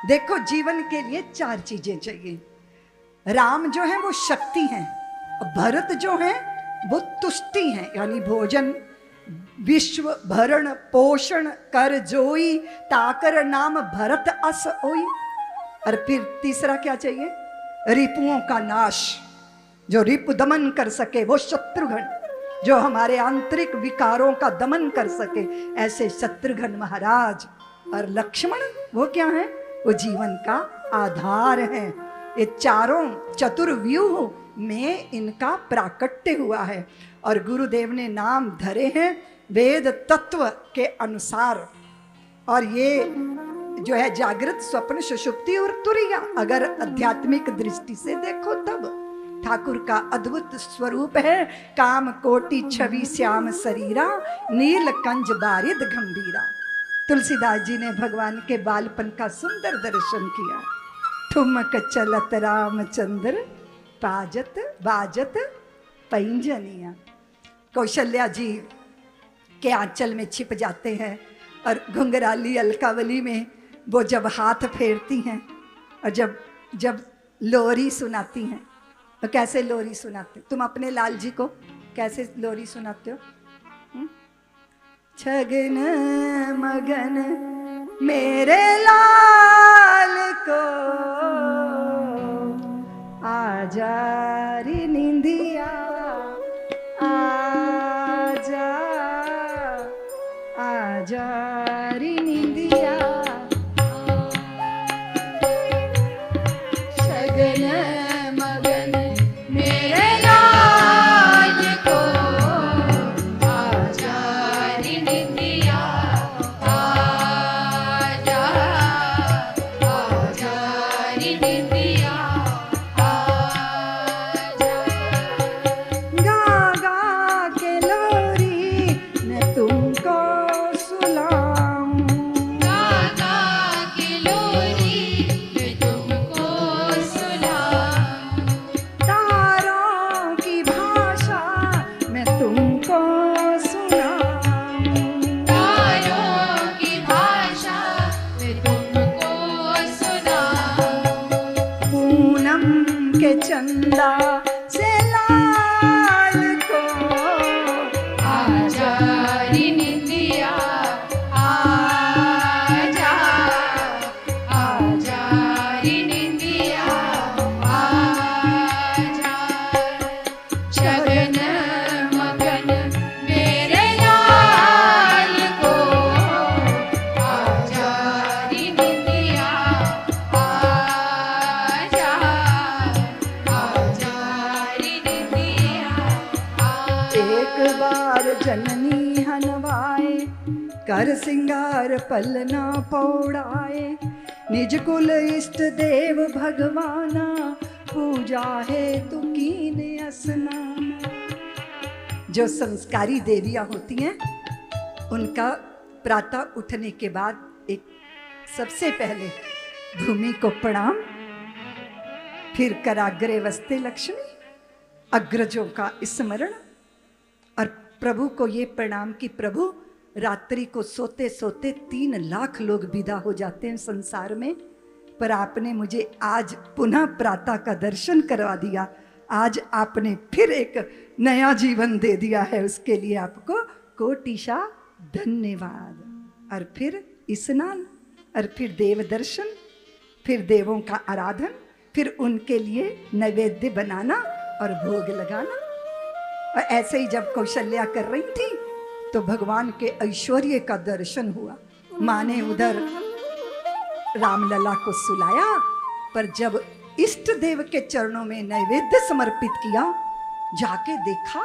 देखो जीवन के लिए चार चीजें चाहिए। राम जो है वो शक्ति हैं, भरत जो है वो तुष्टि हैं, यानी भोजन, विश्व भरण पोषण कर जोई, ताकर नाम भरत अस ओई। और फिर तीसरा क्या चाहिए? रिपुओं का नाश, जो रिपु दमन कर सके, वो शत्रुघ्न, जो हमारे आंतरिक विकारों का दमन कर सके, ऐसे शत्रुघ्न महाराज। और लक्ष्मण वो क्या है? वो जीवन का आधार है। ये चारों चतुर्व्यूह में इनका प्राकट्य हुआ है और गुरुदेव ने नाम धरे हैं वेद तत्व के अनुसार। और ये जो है जागृत, स्वप्न, सुषुप्ति और तुरिया, अगर आध्यात्मिक दृष्टि से देखो तब ठाकुर का अद्भुत स्वरूप है। काम कोटि छवि श्याम शरीरा, नील कंज बारिद गंभीरा। तुलसीदास जी ने भगवान के बालपन का सुंदर दर्शन किया। ठुमक चलत रामचंद्र, पाजत बाजत पैंजनिया। कौशल्या जी के आंचल में छिप जाते हैं और घुंघराली अलकावली में वो जब हाथ फेरती हैं और जब लोरी सुनाती हैं, तो कैसे लोरी सुनाते? तुम अपने लाल जी को कैसे लोरी सुनाते हो? छगन मगन मेरे लाल को, आजा रे निंदिया आजा, आजा रे निंदिया। छगन मगन मेरे लाल को, आजा रे निंदिया आजा, आजा रे निंदिया आजा। गा गा के लोरी मैं तुमको सुलाऊं, गा गा के लोरी मैं तुमको सुलाऊं। तारों की भाषा मैं तुमको सुनाऊं, तारों की भाषा मैं तुमको सुनाऊं। पूनम के चंदा से लाल को, आजा रे निंदिया आजा, आजा रे निंदिया आजा। छगन मगन मेरे लाल को, आजा रे निंदिया आजा, आजा रे निंदिया आजा। एक बार जननी हनवाए, कर सिंगार पलना पौड़ाए, निज कुल इष्ट देव भगवाना, पूजा है तू कीने स्नाना। जो संस्कारी देवियां होती हैं उनका प्रातः उठने के बाद एक सबसे पहले भूमि को प्रणाम, फिर कराग्रे वस्ते लक्ष्मी, अग्रजों का स्मरण और प्रभु को ये प्रणाम कि प्रभु रात्रि को सोते सोते 3 लाख लोग विदा हो जाते हैं संसार में, पर आपने मुझे आज पुनः प्रातः का दर्शन करवा दिया। आज आपने फिर एक नया जीवन दे दिया है, उसके लिए आपको कोटिशा धन्यवाद। और फिर स्नान, और फिर देव दर्शन, फिर देवों का आराधन, फिर उनके लिए नैवेद्य बनाना और भोग लगाना। और ऐसे ही जब कौशल्या कर रही थी तो भगवान के ऐश्वर्य का दर्शन हुआ। माँ ने उधर रामलला को सुलाया, पर जब इष्ट देव के चरणों में नैवेद्य समर्पित किया, जाके देखा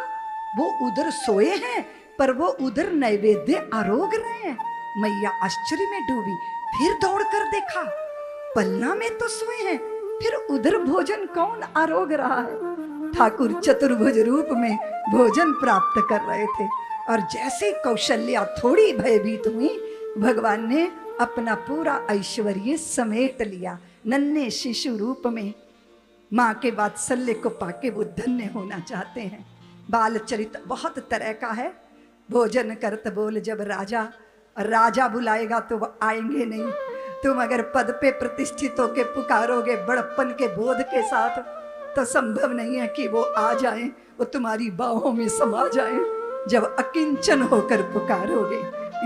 वो उधर सोए हैं, पर वो उधर नैवेद्य आरोग रहे हैं। मैया आश्चर्य में डूबी, फिर दौड़कर देखा पलना में तो सोए हैं, फिर उधर भोजन कौन आरोग रहा है? ठाकुर चतुर्भुज रूप में भोजन प्राप्त कर रहे थे। और जैसे कौशल्या थोड़ी भयभीत हुई, भगवान ने अपना पूरा ऐश्वर्य समेट लिया। नन्हे शिशु रूप में माँ के वात्सल्य को पाके वो धन्य होना चाहते हैं। बाल चरित बहुत तरह का है। भोजन करत बोल जब राजा, राजा बुलाएगा तो वो आएंगे नहीं, तुम अगर पद पे प्रतिष्ठित होके पुकारोगे बड़प्पन के बोध के साथ, तो संभव नहीं है कि वो आ जाएं, वो तुम्हारी बाहों में समा जाएं। जब अकिंचन होकर पुकारोगे,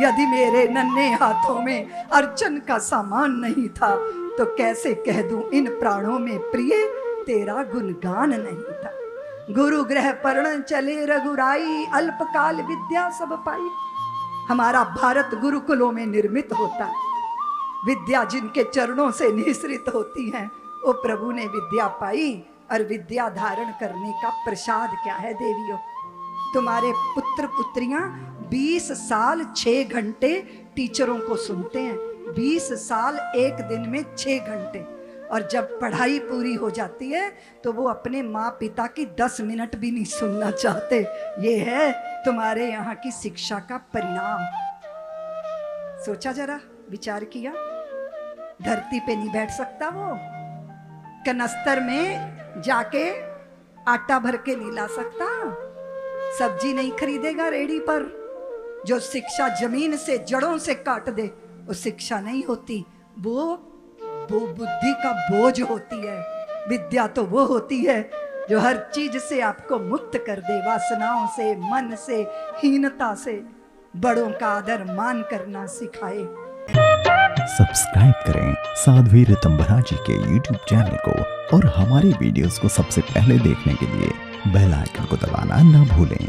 यदि मेरे नन्हे हाथों में अर्चन का सामान नहीं था, तो कैसे कह दूं इन प्राणों में प्रिय तेरा गुणगान नहीं था। गुरु ग्रह पर्ण चले रघुराई, अल्पकाल विद्या सब पाई। हमारा भारत गुरुकुलों में निर्मित होता है। विद्या जिनके चरणों से निःसृत होती है, वो प्रभु ने विद्या पाई। और विद्या धारण करने का प्रसाद क्या है देवियों? तुम्हारे पुत्र पुत्रियां 20 साल 6 घंटे टीचरों को सुनते हैं। 20 साल एक दिन में 6 घंटे। और जब पढ़ाई पूरी हो जाती है तो वो अपने माँ पिता की 10 मिनट भी नहीं सुनना चाहते। ये है तुम्हारे यहाँ की शिक्षा का परिणाम। सोचा जरा, विचार किया? धरती पे नहीं बैठ सकता वो, कनस्तर में जाके आटा भर के नहीं ला सकता, सब्जी नहीं खरीदेगा रेडी पर। जो शिक्षा जमीन से जड़ों से काट दे, वो शिक्षा नहीं होती, वो बुद्धि का बोझ होती है। विद्या तो वो होती है जो हर चीज से आपको मुक्त कर दे, वासनाओं से, मन से, हीनता से। बड़ों का आदर मान करना सिखाए। सब्सक्राइब करें साध्वी ऋतंभरा जी के YouTube चैनल को और हमारी वीडियोस को सबसे पहले देखने के लिए बेल आइकन को दबाना ना भूलें।